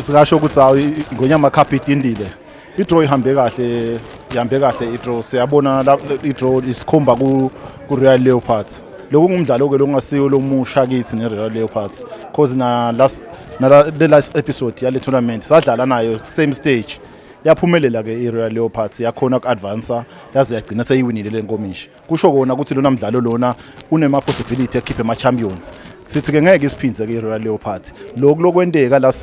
Sikasho ukuthi ngonyama cup idindile. I-draw ihambe kahle i-draw. Siyabona la i-draw isikhomba ku Real Leopards. Lokungumdlalo ke lokungasiyo lomusha kithi ne-Real Leopards because the last episode yale tournament sadlala nayo same stage. Yaphumelela ke i-Real Leopards yakhona uku-advance yaze yagcina seyiwinile le nkomishi. Kusho kona ukuthi lona mdlalo lona unema possibility ekhiphe ama champions. Sithi ke ngeke isiphindze ke i-Real Leopards. Lokwenteka la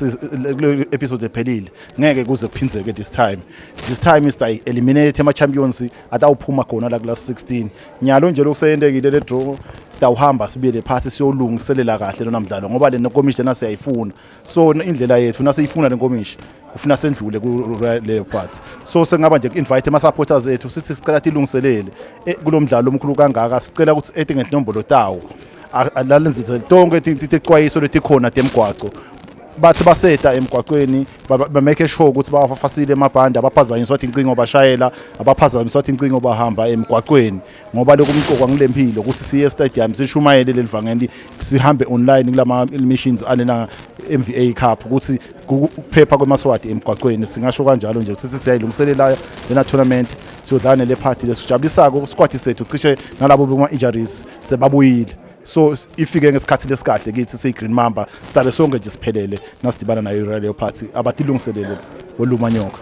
episode ephelile ngeke kuze kuphinzeke this time. This time is to eliminate ama champions atawuphuma khona la last 16. Nyalo nje lokuseyendekile le draw sitawuhamba sibile phansi siyolungiselela kahle lona mdlalo ngoba le nkomishi lena siyayifuna. So indlela yethu nasiyifuna le nkomishi ufuna sendlule ku Leopards. So sengaba nje invite ama supporters ethu sithi sicela tilungiselele kulomdlalo omkhulu kangaka sicela ukuthi etinget nombolo tawo alalenze tonke ticwayiso letikhona temgwaqo bathi baseta emgwaqweni ba make sure ukuthi bafasile emabhande abaphazanyiswa wathi incingo bashayela abaphazanyiswa wathi incingo bahamba emgwaqweni ngoba lokumqokwa ngilempilo ukuthi siye stadium sishumayele lelivangeli sihambe online kulama missions alena MVA Cup ukuthi kuphepha kwemaswati emgwaqweni singasho kanjalo nje ukuthi siyayilungiselela lena tournament siyodlana le party lesijabulisako squad sethu cishe nalabo bema injuries sebabuyile. So ifike ngesikhathi lesikahle kithi siyi-Green Mamba sidabe sonke nje siphelele nasidibana nayo i-Real Leopards abatilungiselele olumanyoka.